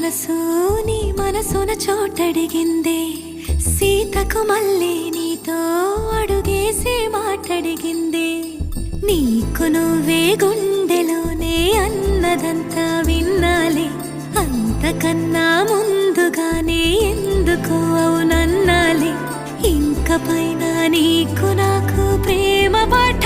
మనసు నీ మనసున చోటడిగిందే, సీతకు మళ్ళీ నీతో అడుగేసి మాటడిగిందే. నీకు నువ్వే గుండెలోనే అన్నదంతా విన్నాలే, అంతకన్నా ముందుగానే ఎందుకు అవునన్నాలే. ఇంక పైన నీకు నాకు ప్రేమ పాఠ